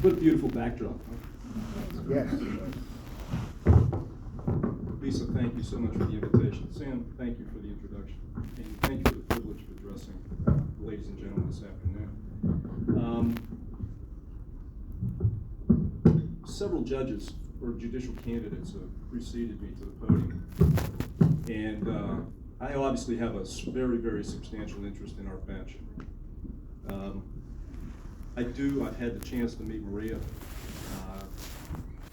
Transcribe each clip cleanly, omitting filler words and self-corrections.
What a beautiful backdrop. Yes. Lisa, thank you so much for the invitation. Sam, thank you for the introduction. And thank you for the privilege of addressing the ladies and gentlemen this afternoon. Several judges or judicial candidates have preceded me to the podium. And I obviously have a very, very substantial interest in our bench. I've had the chance to meet Maria.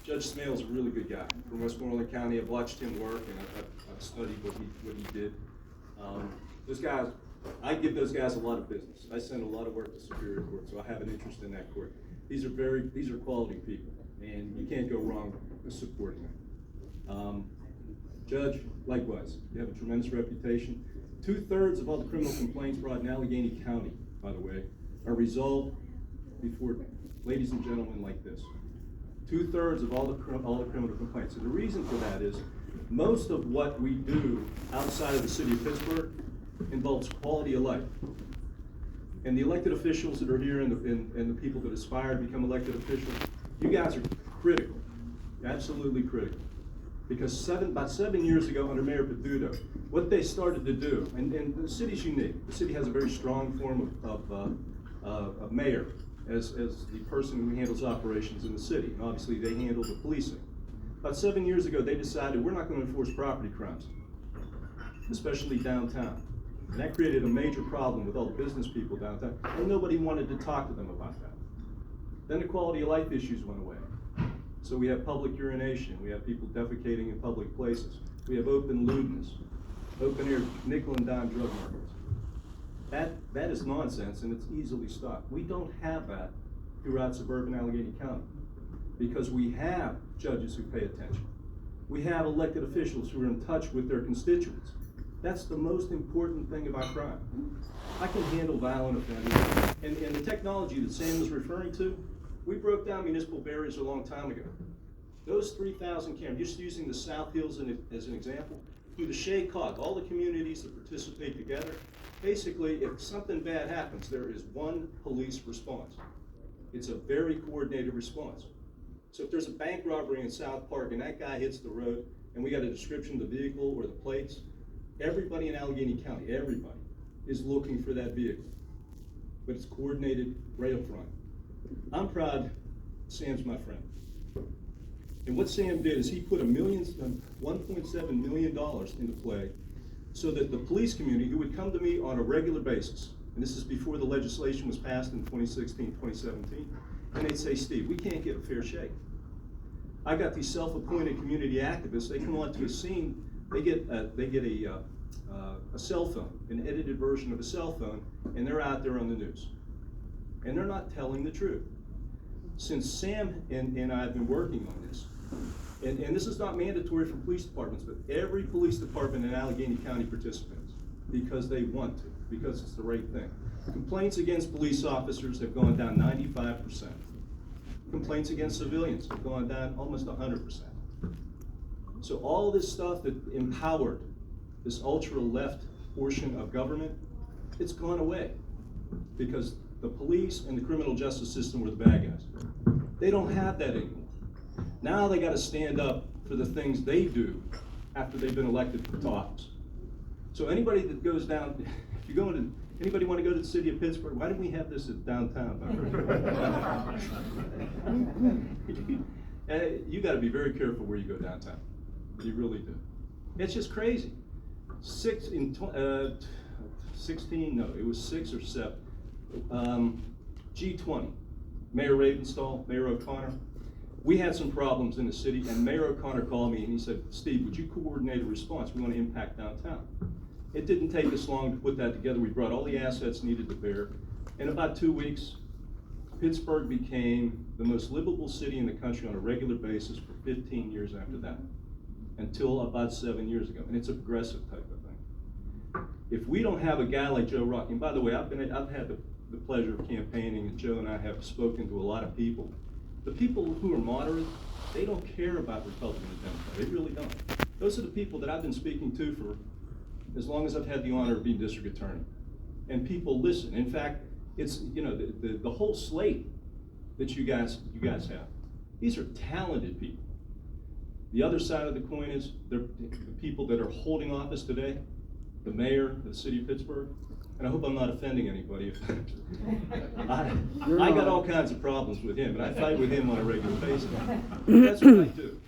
Judge Smale's a really good guy from Westmoreland County. I've watched him work and I've studied what he did. Those guys, I give those guys a lot of business. I send a lot of work to Superior Court, so I have an interest in that court. These are quality people, and you can't go wrong with supporting them. Judge, likewise, you have a tremendous reputation. 2/3 of all the criminal complaints brought in Allegheny County, by the way, are resolved before ladies and gentlemen like this. 2/3 of all the criminal complaints. And the reason for that is most of what we do outside of the city of Pittsburgh involves quality of life. And the elected officials that are here and the people that aspire to become elected officials, you guys are critical, absolutely critical. Because about 7 years ago under Mayor Peduto, what they started to do, and the city's unique. The city has a very strong form of mayor as the person who handles operations in the city. And obviously they handle the policing. About 7 years ago, they decided we're not going to enforce property crimes, especially downtown. And that created a major problem with all the business people downtown, and nobody wanted to talk to them about that. Then the quality of life issues went away. So we have public urination, we have people defecating in public places, we have open lewdness, open air nickel and dime drug markets. That is nonsense, and it's easily stopped. We don't have that throughout suburban Allegheny County because we have judges who pay attention. We have elected officials who are in touch with their constituents. That's the most important thing about crime. I can handle violent offenders. And the technology that Sam was referring to, we broke down municipal barriers a long time ago. Those 3,000 cameras, just using the South Hills as an example, through the Shea Cog, all the communities that participate together, basically, if something bad happens, there is one police response. It's a very coordinated response. So if there's a bank robbery in South Park and that guy hits the road and we got a description of the vehicle or the plates, everybody in Allegheny County, everybody, is looking for that vehicle. But it's coordinated right up front. I'm proud Sam's my friend. And what Sam did is he put $1.7 million into play so that the police community, who would come to me on a regular basis, and this is before the legislation was passed in 2016, 2017, and they'd say, Steve, we can't get a fair shake. I got these self-appointed community activists, they come onto a scene, they get a cell phone, an edited version of a cell phone, and they're out there on the news. And they're not telling the truth. Since Sam and I have been working on this, and this is not mandatory for police departments, but every police department in Allegheny County participates because they want to, because it's the right thing. Complaints against police officers have gone down 95%. Complaints against civilians have gone down almost 100%. So all this stuff that empowered this ultra-left portion of government, it's gone away because the police and the criminal justice system were the bad guys. They don't have that anymore. Now they got to stand up for the things they do after they've been elected to office. So anybody that goes down, if you're going to, anybody want to go to the city of Pittsburgh? Why didn't we have this at downtown? You got to be very careful where you go downtown. You really do. It's just crazy. 6 or 7. G20, Mayor Ravenstall, Mayor O'Connor. We had some problems in the city, and Mayor O'Connor called me and he said, Steve, would you coordinate a response? We want to impact downtown. It didn't take us long to put that together. We brought all the assets needed to bear. In about 2 weeks, Pittsburgh became the most livable city in the country on a regular basis for 15 years after that, until about 7 years ago. And it's a progressive type of thing. If we don't have a guy like Joe Rock, and by the way, I've had the pleasure of campaigning, and Joe and I have spoken to a lot of people. The people who are moderate, they don't care about Republican and Democrat. They really don't. Those are the people that I've been speaking to for as long as I've had the honor of being district attorney. And people listen. In fact, it's, you know, the whole slate that you guys have. These are talented people. The other side of the coin is the people that are holding office today, the mayor of the city of Pittsburgh, and I hope I'm not offending anybody. I got all kinds of problems with him, and I fight with him on a regular basis. But that's what I do.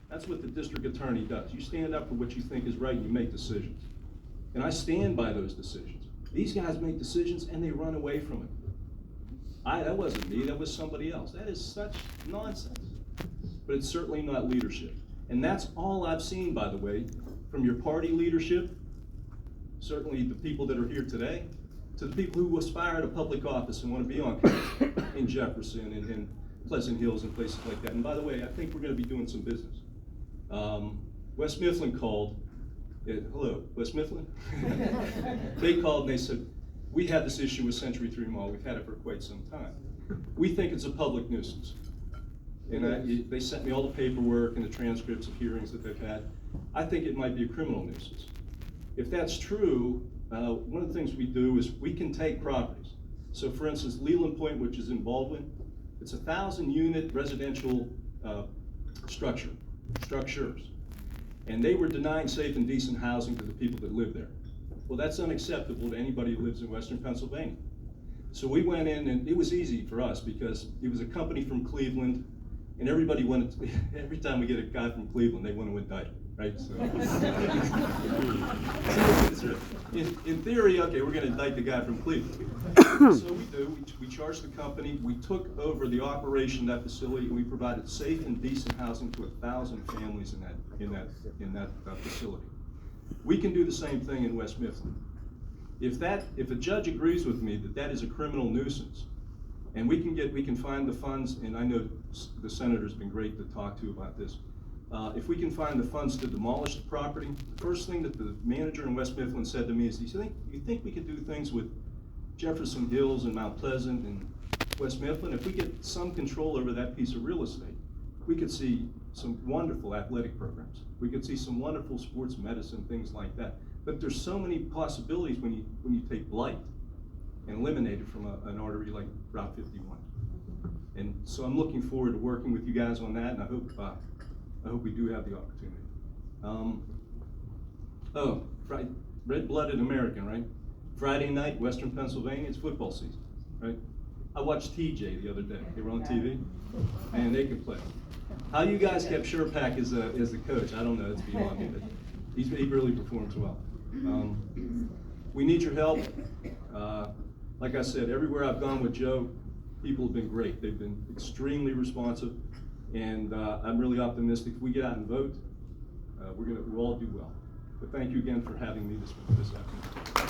That's what the district attorney does. You stand up for what you think is right and you make decisions. And I stand by those decisions. These guys make decisions and they run away from it. That wasn't me, that was somebody else. That is such nonsense. But it's certainly not leadership. And that's all I've seen, by the way, from your party leadership, certainly the people that are here today, to the people who aspire to public office and want to be on council in Jefferson and Pleasant Hills and places like that. And by the way, I think we're going to be doing some business. West Mifflin called. Hello, West Mifflin? They called and they said, we have this issue with Century 3 Mall. We've had it for quite some time. We think it's a public nuisance. And they sent me all the paperwork and the transcripts of hearings that they've had. I think it might be a criminal nuisance. If that's true, one of the things we do is we can take properties. So for instance, Leland Point, which is in Baldwin, it's a 1,000-unit residential structures. And they were denying safe and decent housing to the people that live there. Well, that's unacceptable to anybody who lives in Western Pennsylvania. So we went in, and it was easy for us because it was a company from Cleveland, and everybody wanted to, every time we get a guy from Cleveland, they want to indict him, right? So, in theory, okay, we're going to indict the guy from Cleveland. So we do. We charged the company. We took over the operation of that facility, and we provided safe and decent housing to 1,000 families in that facility. We can do the same thing in West Mifflin. If a judge agrees with me that that is a criminal nuisance, and we can find the funds, and I know the senator's been great to talk to about this. If we can find the funds to demolish the property, the first thing that the manager in West Mifflin said to me is, you think we could do things with Jefferson Hills and Mount Pleasant and West Mifflin? If we get some control over that piece of real estate, we could see some wonderful athletic programs. We could see some wonderful sports medicine, things like that. But there's so many possibilities when you take blight and eliminate it from an artery like Route 51. And so I'm looking forward to working with you guys on that, and I hope we do have the opportunity. Red-blooded American, right? Friday night, Western Pennsylvania, it's football season, right? I watched TJ the other day. They were on TV, and they could play. How you guys kept Sherpak as the coach, I don't know. It's beyond me, but he really performs well. We need your help. Like I said, everywhere I've gone with Joe, people have been great. They've been extremely responsive, and I'm really optimistic. If we get out and vote, we'll all do well. But thank you again for having me this afternoon.